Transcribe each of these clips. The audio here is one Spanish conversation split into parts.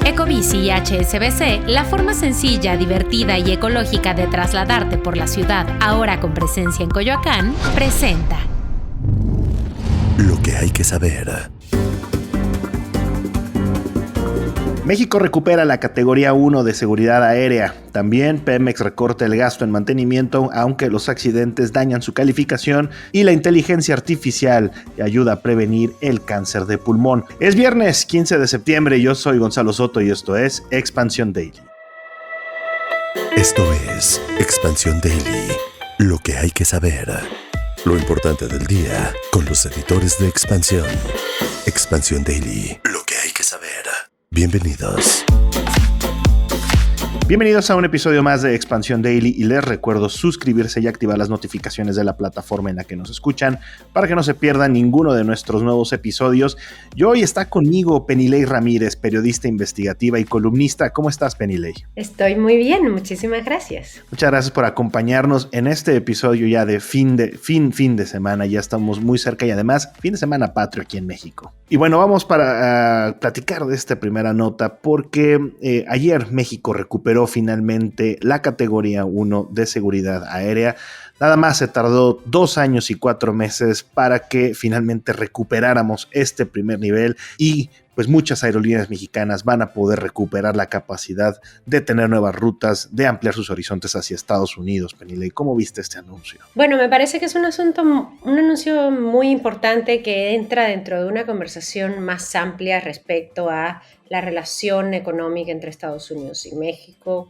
Ecobici y HSBC, la forma sencilla, divertida y ecológica de trasladarte por la ciudad, ahora con presencia en Coyoacán, presenta Lo que hay que saber. México recupera la categoría 1 de seguridad aérea. También Pemex recorta el gasto en mantenimiento, aunque los accidentes dañan su calificación, y la inteligencia artificial ayuda a prevenir el cáncer de pulmón. Es viernes 15 de septiembre, yo soy Gonzalo Soto y esto es Expansión Daily. Esto es Expansión Daily. Lo que hay que saber. Lo importante del día con los editores de Expansión. Expansión Daily. Lo que hay que saber. Bienvenidos. Bienvenidos a un episodio más de Expansión Daily y les recuerdo suscribirse y activar las notificaciones de la plataforma en la que nos escuchan para que no se pierdan ninguno de nuestros nuevos episodios. Y hoy está conmigo Penilei Ramírez, periodista investigativa y columnista. ¿Cómo estás, Penilei? Estoy muy bien, muchísimas gracias. Muchas gracias por acompañarnos en este episodio ya de fin de semana. Ya estamos muy cerca y además fin de semana patrio aquí en México. Y bueno, vamos para platicar de esta primera nota porque ayer México recuperó finalmente la categoría 1 de seguridad aérea. Nada más se tardó 2 años y 4 meses para que finalmente recuperáramos este primer nivel y pues muchas aerolíneas mexicanas van a poder recuperar la capacidad de tener nuevas rutas, de ampliar sus horizontes hacia Estados Unidos. Penilei, ¿cómo viste este anuncio? Bueno, me parece que es un anuncio muy importante que entra dentro de una conversación más amplia respecto a la relación económica entre Estados Unidos y México,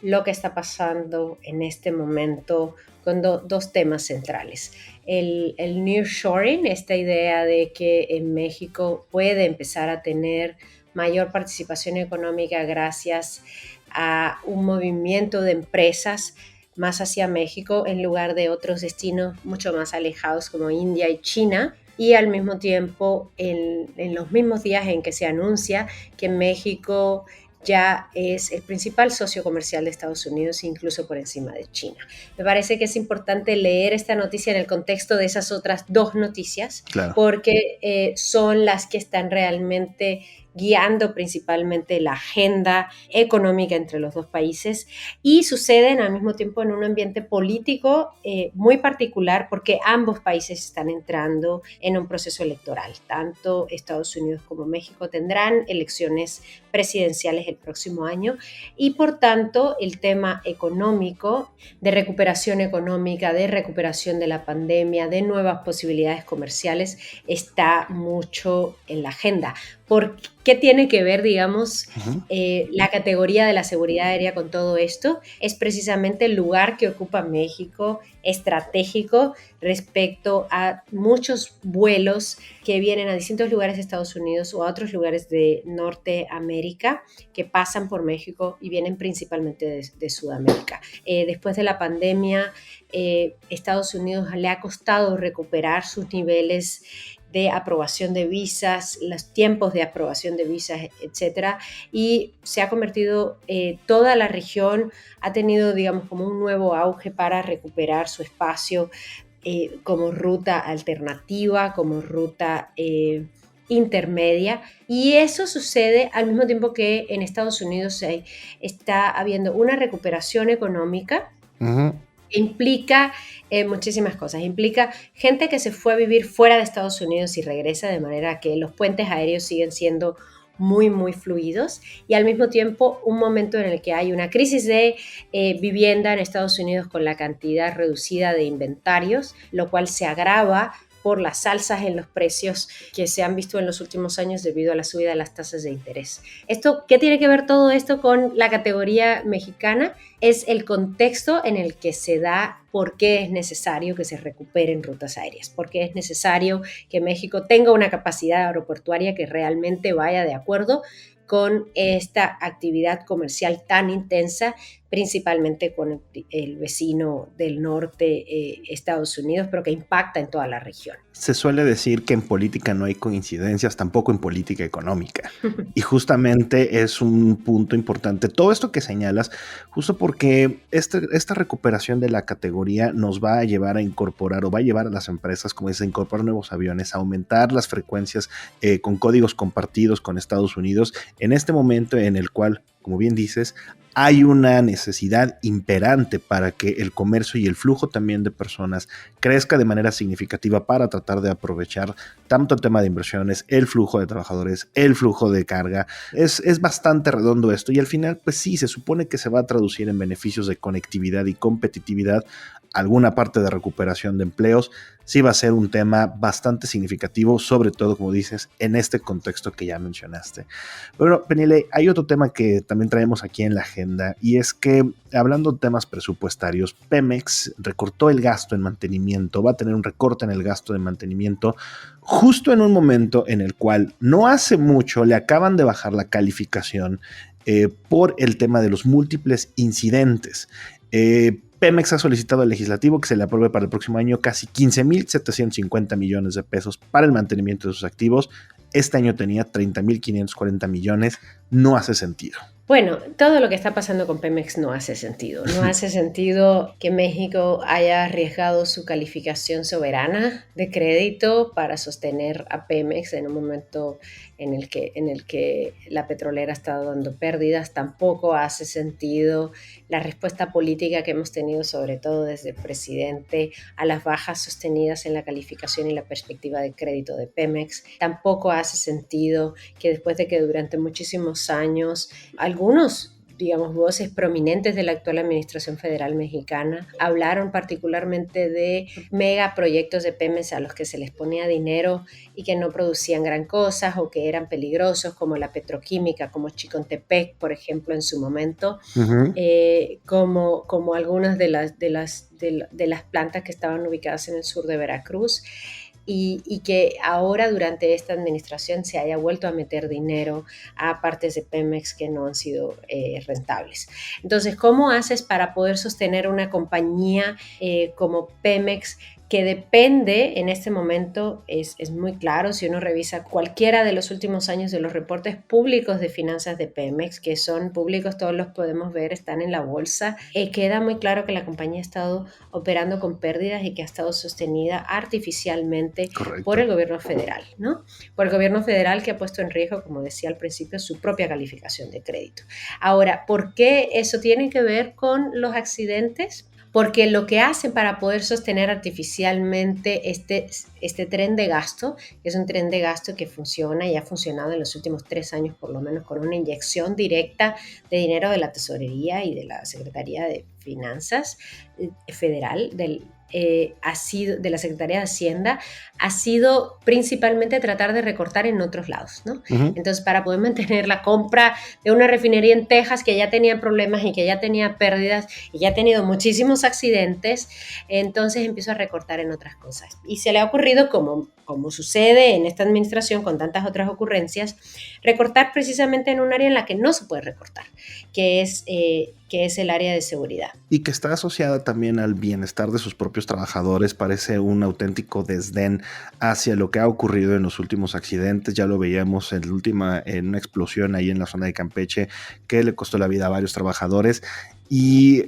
lo que está pasando en este momento con dos temas centrales. El nearshoring, esta idea de que en México puede empezar a tener mayor participación económica gracias a un movimiento de empresas más hacia México en lugar de otros destinos mucho más alejados como India y China. Y al mismo tiempo, en los mismos días en que se anuncia que México ya es el principal socio comercial de Estados Unidos, incluso por encima de China. Me parece que es importante leer esta noticia en el contexto de esas otras dos noticias, claro, porque son las que están realmente guiando principalmente la agenda económica entre los dos países y suceden al mismo tiempo en un ambiente político muy particular porque ambos países están entrando en un proceso electoral. Tanto Estados Unidos como México tendrán elecciones presidenciales el próximo año y por tanto el tema económico, de recuperación económica, de recuperación de la pandemia, de nuevas posibilidades comerciales está mucho en la agenda. ¿Por qué tiene que ver, digamos, la categoría de la seguridad aérea con todo esto? Es precisamente el lugar que ocupa México estratégico respecto a muchos vuelos que vienen a distintos lugares de Estados Unidos o a otros lugares de Norteamérica que pasan por México y vienen principalmente de Sudamérica. Después de la pandemia, Estados Unidos le ha costado recuperar sus niveles de aprobación de visas, los tiempos de aprobación de visas, etcétera, y se ha convertido, toda la región ha tenido, digamos, como un nuevo auge para recuperar su espacio como ruta alternativa, como ruta intermedia, y eso sucede al mismo tiempo que en Estados Unidos está habiendo una recuperación económica. Implica muchísimas cosas, implica gente que se fue a vivir fuera de Estados Unidos y regresa, de manera que los puentes aéreos siguen siendo muy, muy fluidos y al mismo tiempo un momento en el que hay una crisis de vivienda en Estados Unidos con la cantidad reducida de inventarios, lo cual se agrava por las alzas en los precios que se han visto en los últimos años debido a la subida de las tasas de interés. ¿Qué tiene que ver todo esto con la categoría mexicana? Es el contexto en el que se da por qué es necesario que se recuperen rutas aéreas, por qué es necesario que México tenga una capacidad aeroportuaria que realmente vaya de acuerdo con esta actividad comercial tan intensa principalmente con el vecino del norte, Estados Unidos, pero que impacta en toda la región. Se suele decir que en política no hay coincidencias, tampoco en política económica. Y justamente es un punto importante. Todo esto que señalas, justo porque esta recuperación de la categoría nos va a llevar a incorporar o va a llevar a las empresas, como dice, a incorporar nuevos aviones, a aumentar las frecuencias con códigos compartidos con Estados Unidos, en este momento en el cual, como bien dices, hay una necesidad imperante para que el comercio y el flujo también de personas crezca de manera significativa para tratar de aprovechar tanto el tema de inversiones, el flujo de trabajadores, el flujo de carga. Es bastante redondo esto y al final, pues sí, se supone que se va a traducir en beneficios de conectividad y competitividad, alguna parte de recuperación de empleos. Sí va a ser un tema bastante significativo, sobre todo, como dices, en este contexto que ya mencionaste. Pero, Penile, hay otro tema que también traemos aquí en la agenda, y es que, hablando de temas presupuestarios, Pemex recortó el gasto en mantenimiento, va a tener un recorte en el gasto de mantenimiento, justo en un momento en el cual no hace mucho le acaban de bajar la calificación por el tema de los múltiples incidentes. Pemex ha solicitado al legislativo que se le apruebe para el próximo año casi 15,750 millones de pesos para el mantenimiento de sus activos. Este año tenía 30,540 millones. No hace sentido. Bueno, todo lo que está pasando con Pemex no hace sentido. No hace sentido que México haya arriesgado su calificación soberana de crédito para sostener a Pemex en un momento en el que la petrolera ha estado dando pérdidas. Tampoco hace sentido la respuesta política que hemos tenido, sobre todo desde el presidente, a las bajas sostenidas en la calificación y la perspectiva de crédito de Pemex. Tampoco hace sentido que después de que durante muchísimos años algunos, digamos, voces prominentes de la actual administración federal mexicana hablaron particularmente de megaproyectos de Pemex a los que se les ponía dinero y que no producían gran cosa o que eran peligrosos, como la petroquímica, como Chicontepec, por ejemplo, en su momento, como algunas de las plantas que estaban ubicadas en el sur de Veracruz. Y que ahora durante esta administración se haya vuelto a meter dinero a partes de Pemex que no han sido rentables. Entonces, ¿cómo haces para poder sostener una compañía como Pemex que depende en este momento? Es muy claro, si uno revisa cualquiera de los últimos años de los reportes públicos de finanzas de Pemex, que son públicos, todos los podemos ver, están en la bolsa, queda muy claro que la compañía ha estado operando con pérdidas y que ha estado sostenida artificialmente. Correcto. Por el gobierno federal, ¿no? Por el gobierno federal, que ha puesto en riesgo, como decía al principio, su propia calificación de crédito. Ahora, ¿por qué eso tiene que ver con los accidentes? Porque lo que hacen para poder sostener artificialmente este tren de gasto, que es un tren de gasto que funciona y ha funcionado en los últimos 3 años por lo menos, con una inyección directa de dinero de la Tesorería y de la Secretaría de Finanzas Federal, ha sido, de la Secretaría de Hacienda, ha sido principalmente tratar de recortar en otros lados, ¿no? Uh-huh. Entonces, para poder mantener la compra de una refinería en Texas que ya tenía problemas y que ya tenía pérdidas y ya ha tenido muchísimos accidentes, entonces empiezo a recortar en otras cosas. Y se le ha ocurrido, como sucede en esta administración con tantas otras ocurrencias, recortar precisamente en un área en la que no se puede recortar, que es el área de seguridad. Y que está asociada también al bienestar de sus propios trabajadores. Parece un auténtico desdén hacia lo que ha ocurrido en los últimos accidentes. Ya lo veíamos en una explosión ahí en la zona de Campeche que le costó la vida a varios trabajadores. Y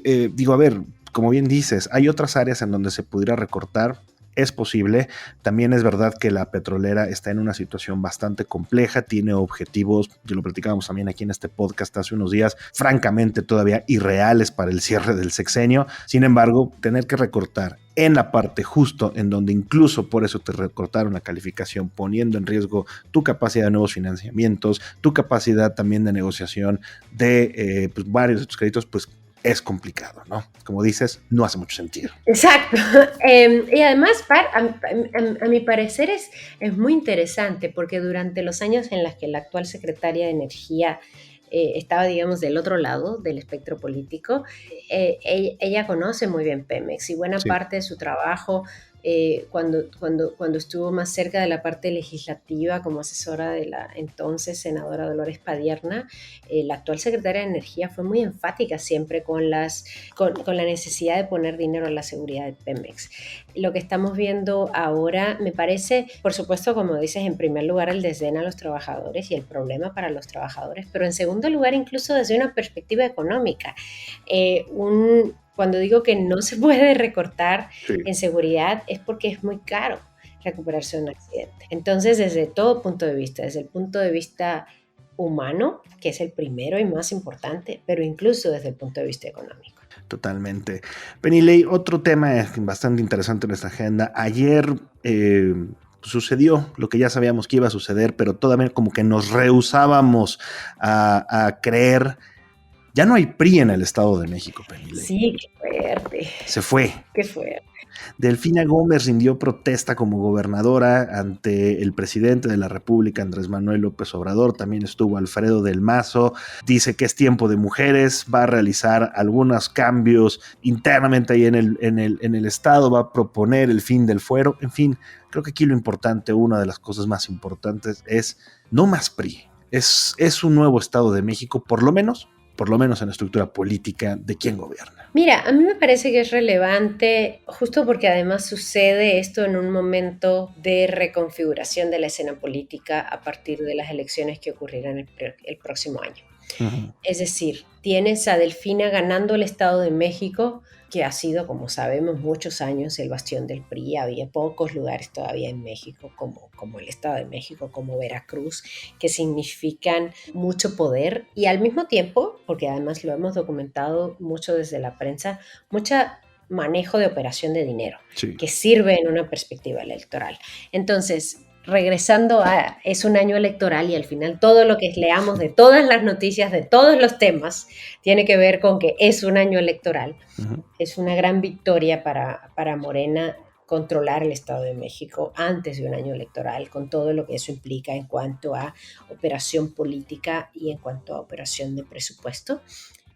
a ver, como bien dices, hay otras áreas en donde se pudiera recortar. Es posible. También es verdad que la petrolera está en una situación bastante compleja, tiene objetivos, ya lo platicábamos también aquí en este podcast hace unos días, francamente todavía irreales para el cierre del sexenio. Sin embargo, tener que recortar en la parte justo en donde incluso por eso te recortaron la calificación, poniendo en riesgo tu capacidad de nuevos financiamientos, tu capacidad también de negociación de varios de tus créditos, pues es complicado, ¿no? Como dices, no hace mucho sentido. Exacto. Y además, a mi parecer es muy interesante porque durante los años en los que la actual secretaria de Energía estaba, digamos, del otro lado del espectro político, ella conoce muy bien Pemex y buena parte de su trabajo cuando estuvo más cerca de la parte legislativa como asesora de la entonces senadora Dolores Padierna, la actual secretaria de Energía fue muy enfática siempre con la necesidad de poner dinero en la seguridad de Pemex. Lo que estamos viendo ahora me parece, por supuesto, como dices, en primer lugar el desdén a los trabajadores y el problema para los trabajadores, pero en segundo lugar incluso desde una perspectiva económica. Cuando digo que no se puede recortar en seguridad es porque es muy caro recuperarse de un accidente. Entonces, desde todo punto de vista, desde el punto de vista humano, que es el primero y más importante, pero incluso desde el punto de vista económico. Totalmente. Penilei, otro tema bastante interesante en nuestra agenda. Ayer sucedió lo que ya sabíamos que iba a suceder, pero todavía como que nos rehusábamos a creer. Ya no hay PRI en el Estado de México, Penilei. Sí, qué fuerte. Se fue. Qué fuerte. Delfina Gómez rindió protesta como gobernadora ante el presidente de la República, Andrés Manuel López Obrador. También estuvo Alfredo del Mazo. Dice que es tiempo de mujeres, va a realizar algunos cambios internamente ahí en el Estado, va a proponer el fin del fuero. En fin, creo que aquí lo importante, una de las cosas más importantes es no más PRI. Es un nuevo Estado de México, por lo menos en la estructura política de quién gobierna. Mira, a mí me parece que es relevante, justo porque además sucede esto en un momento de reconfiguración de la escena política a partir de las elecciones que ocurrirán el próximo año. Uh-huh. Es decir, tienes a Delfina ganando el Estado de México, que ha sido, como sabemos, muchos años el bastión del PRI. Había pocos lugares todavía en México, como el Estado de México, como Veracruz, que significan mucho poder y al mismo tiempo, porque además lo hemos documentado mucho desde la prensa, mucho manejo de operación de dinero, sí, que sirve en una perspectiva electoral. Entonces, regresando es un año electoral y al final todo lo que leamos de todas las noticias, de todos los temas, tiene que ver con que es un año electoral. Uh-huh. Es una gran victoria para Morena controlar el Estado de México antes de un año electoral, con todo lo que eso implica en cuanto a operación política y en cuanto a operación de presupuesto.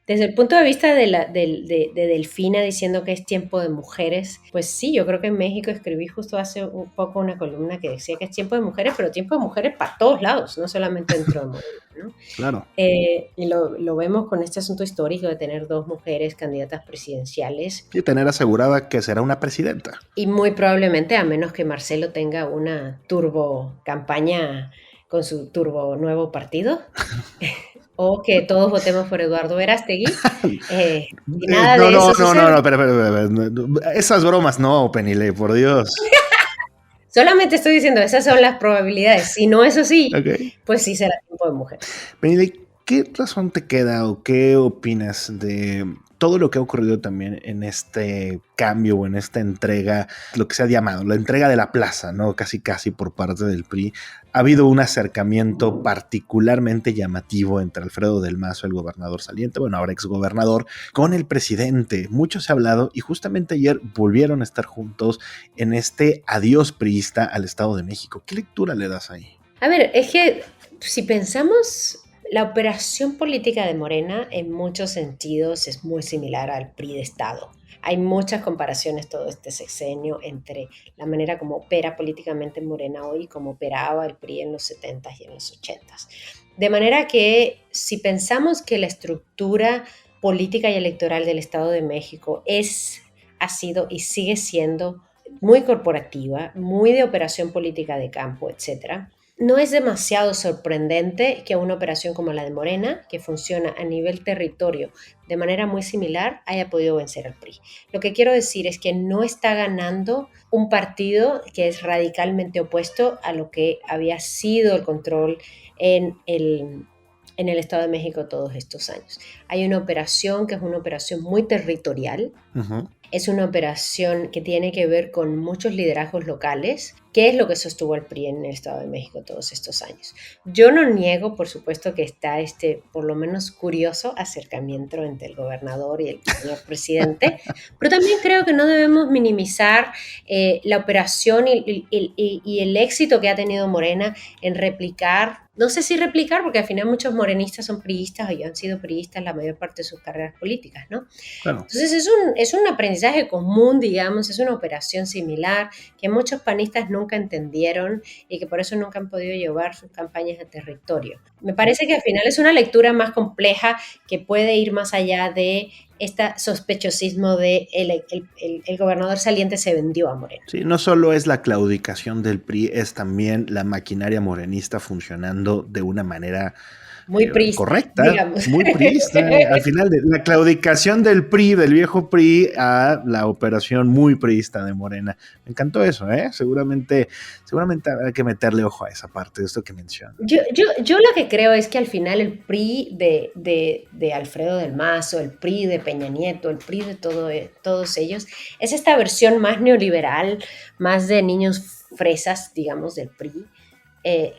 Desde el punto de vista de Delfina diciendo que es tiempo de mujeres, pues sí, yo creo que en México escribí justo hace un poco una columna que decía que es tiempo de mujeres, pero tiempo de mujeres para todos lados, no solamente dentro de Morena, ¿no? Claro. Y lo vemos con este asunto histórico de tener 2 mujeres candidatas presidenciales. Y tener asegurada que será una presidenta. Y muy probablemente, a menos que Marcelo tenga una turbo campaña con su turbo nuevo partido. O que todos votemos por Eduardo Verástegui. Nada de eso sucede. No, pero, esas bromas no, Penilei, por Dios. Solamente estoy diciendo, esas son las probabilidades. Si no es así, okay, pues sí será tiempo de mujer. Penilei, ¿qué razón te queda o qué opinas de todo lo que ha ocurrido también en este cambio o en esta entrega, lo que se ha llamado la entrega de la plaza, ¿no? Casi por parte del PRI? Ha habido un acercamiento particularmente llamativo entre Alfredo del Mazo, el gobernador saliente, bueno, ahora exgobernador, con el presidente. Mucho se ha hablado y justamente ayer volvieron a estar juntos en este adiós priista al Estado de México. ¿Qué lectura le das ahí? A ver, es que si pensamos, la operación política de Morena en muchos sentidos es muy similar al PRI de Estado. Hay muchas comparaciones todo este sexenio entre la manera como opera políticamente Morena hoy y como operaba el PRI en los 70s y en los 80s. De manera que si pensamos que la estructura política y electoral del Estado de México ha sido y sigue siendo muy corporativa, muy de operación política de campo, etcétera, no es demasiado sorprendente que una operación como la de Morena, que funciona a nivel territorio de manera muy similar, haya podido vencer al PRI. Lo que quiero decir es que no está ganando un partido que es radicalmente opuesto a lo que había sido el control en el Estado de México todos estos años. Hay una operación que es una operación muy territorial. Uh-huh. Es una operación que tiene que ver con muchos liderazgos locales, que es lo que sostuvo al PRI en el Estado de México todos estos años. Yo no niego, por supuesto, que está por lo menos curioso acercamiento entre el gobernador y el señor presidente, pero también creo que no debemos minimizar la operación y el éxito que ha tenido Morena en replicar no sé si replicar, porque al final muchos morenistas son priistas y han sido priistas la mayor parte de sus carreras políticas, ¿no? Claro. Entonces es un aprendizaje común, digamos, es una operación similar que muchos panistas nunca entendieron y que por eso nunca han podido llevar sus campañas a territorio. Me parece que al final es una lectura más compleja que puede ir más allá de este sospechosismo de el gobernador saliente se vendió a Morena. Sí, no solo es la claudicación del PRI, es también la maquinaria morenista funcionando de una manera muy priista, correcta, digamos. muy priista. Al final, de la claudicación del PRI, del viejo PRI, a la operación muy priista de Morena. Me encantó eso, ¿eh? Seguramente habrá que meterle ojo a esa parte de esto que mencionas. Yo lo que creo es que al final el PRI de Alfredo del Mazo, el PRI de Peña Nieto, el PRI de todos ellos, es esta versión más neoliberal, más de niños fresas, digamos, del PRI,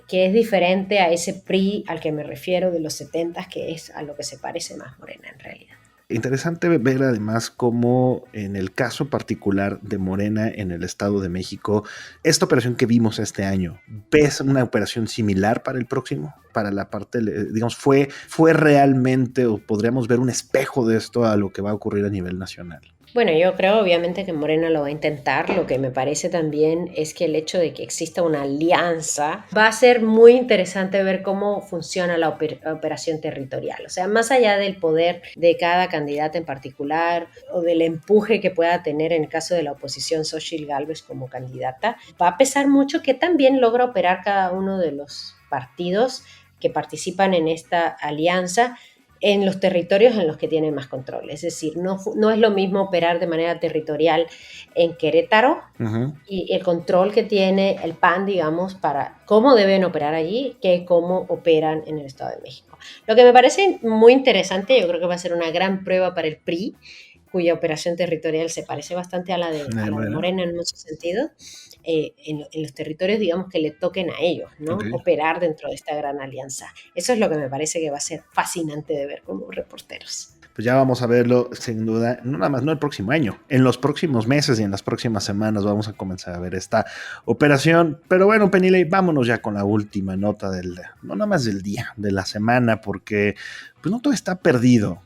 que es diferente a ese PRI al que me refiero de los 70, que es a lo que se parece más Morena en realidad. Interesante ver además cómo en el caso particular de Morena en el Estado de México, esta operación que vimos este año, ¿ves una operación similar para el próximo? Para la parte, digamos, ¿fue realmente o podríamos ver un espejo de esto a lo que va a ocurrir a nivel nacional? Bueno, yo creo obviamente que Morena lo va a intentar. Lo que me parece también es que el hecho de que exista una alianza va a ser muy interesante ver cómo funciona la operación territorial. O sea, más allá del poder de cada candidata en particular o del empuje que pueda tener en el caso de la oposición Xochitl Gálvez como candidata, va a pesar mucho que también logra operar cada uno de los partidos que participan en esta alianza en los territorios en los que tienen más control. Es decir, no es lo mismo operar de manera territorial en Querétaro y el control que tiene el PAN, digamos, para cómo deben operar allí, que cómo operan en el Estado de México. Lo que me parece muy interesante, yo creo que va a ser una gran prueba para el PRI, cuya operación territorial se parece bastante a la de Morena en muchos sentidos, en los territorios, digamos, que le toquen a ellos, ¿no? Okay. Operar dentro de esta gran alianza. Eso es lo que me parece que va a ser fascinante de ver como reporteros. Pues ya vamos a verlo, sin duda, no nada más, no el próximo año, en los próximos meses y en las próximas semanas vamos a comenzar a ver esta operación. Pero bueno, Penilei, vámonos ya con la última nota no nada más del día, de la semana, porque pues no todo está perdido.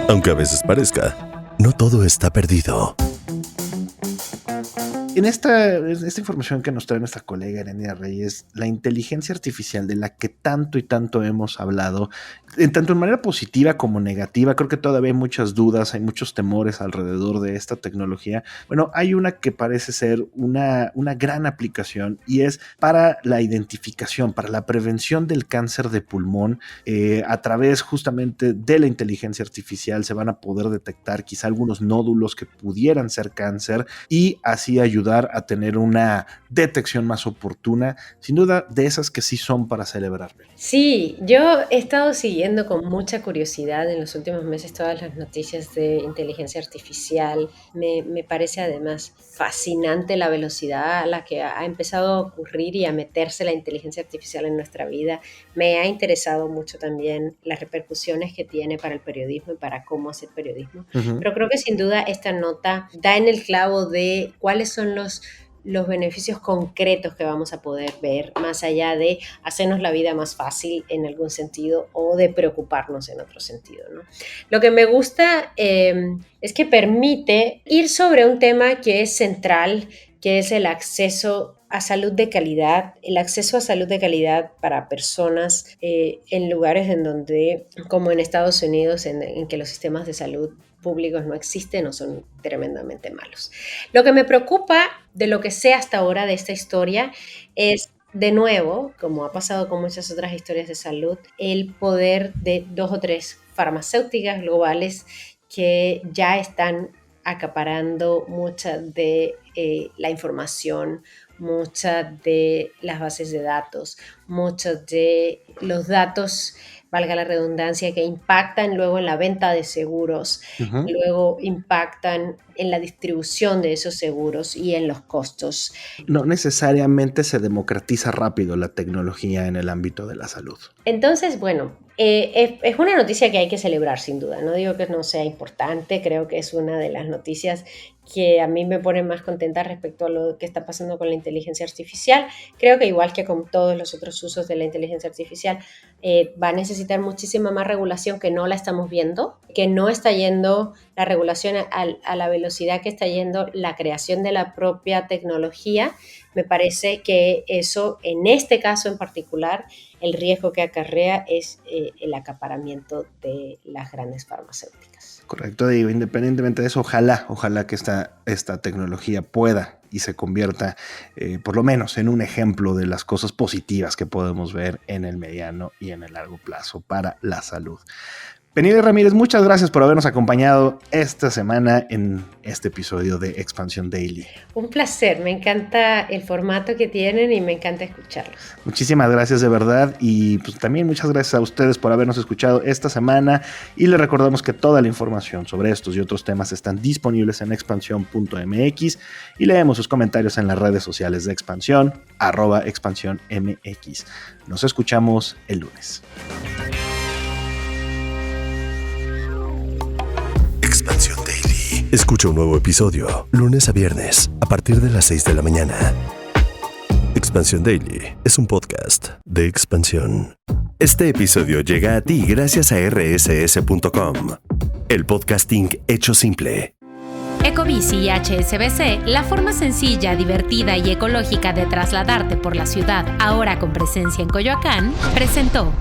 Aunque a veces parezca, no todo está perdido. En esta información que nos trae nuestra colega Erendira Reyes, la inteligencia artificial de la que tanto y tanto hemos hablado, tanto en manera positiva como negativa, creo que todavía hay muchas dudas, hay muchos temores alrededor de esta tecnología. Bueno, hay una que parece ser una gran aplicación y es para la identificación, para la prevención del cáncer de pulmón. A través justamente de la inteligencia artificial se van a poder detectar quizá algunos nódulos que pudieran ser cáncer y así ayudar a tener una detección más oportuna, sin duda de esas que sí son para celebrar. Sí, yo he estado siguiendo con mucha curiosidad en los últimos meses todas las noticias de inteligencia artificial. Me parece además fascinante la velocidad a la que ha empezado a ocurrir y a meterse la inteligencia artificial en nuestra vida. Me ha interesado mucho también las repercusiones que tiene para el periodismo y para cómo hacer periodismo. Pero creo que sin duda esta nota da en el clavo de cuáles son los beneficios concretos que vamos a poder ver, más allá de hacernos la vida más fácil en algún sentido o de preocuparnos en otro sentido, ¿no? Lo que me gusta es que permite ir sobre un tema que es central, que es el acceso a salud de calidad, el acceso a salud de calidad para personas en lugares en donde, como en Estados Unidos, en que los sistemas de salud públicos no existen o son tremendamente malos. Lo que me preocupa de lo que sé hasta ahora de esta historia es, de nuevo, como ha pasado con muchas otras historias de salud, el poder de 2 o 3 farmacéuticas globales que ya están acaparando mucha de la información, muchas de las bases de datos, muchos de los datos, valga la redundancia, que impactan luego en la venta de seguros, luego impactan en la distribución de esos seguros y en los costos. No necesariamente se democratiza rápido la tecnología en el ámbito de la salud. Entonces, bueno, Es una noticia que hay que celebrar, sin duda. No digo que no sea importante, creo que es una de las noticias que a mí me pone más contenta respecto a lo que está pasando con la inteligencia artificial. Creo que igual que con todos los otros usos de la inteligencia artificial, va a necesitar muchísima más regulación que no la estamos viendo, que no está yendo la regulación a la velocidad que está yendo la creación de la propia tecnología. Me parece que eso, en este caso en particular, el riesgo que acarrea es el acaparamiento de las grandes farmacéuticas. Correcto, digo, independientemente de eso, ojalá que esta tecnología pueda y se convierta por lo menos en un ejemplo de las cosas positivas que podemos ver en el mediano y en el largo plazo para la salud. Penile Ramírez, muchas gracias por habernos acompañado esta semana en este episodio de Expansión Daily. Un placer, me encanta el formato que tienen y me encanta escucharlos. Muchísimas gracias de verdad y pues también muchas gracias a ustedes por habernos escuchado esta semana y les recordamos que toda la información sobre estos y otros temas están disponibles en expansión.mx y leemos sus comentarios en las redes sociales de Expansión, @expansiónmx. Nos escuchamos el lunes. Expansión Daily. Escucha un nuevo episodio lunes a viernes a partir de las 6 de la mañana. Expansión Daily es un podcast de Expansión. Este episodio llega a ti gracias a rss.com, el podcasting hecho simple. Ecobici y HSBC, la forma sencilla, divertida y ecológica de trasladarte por la ciudad, ahora con presencia en Coyoacán, presentó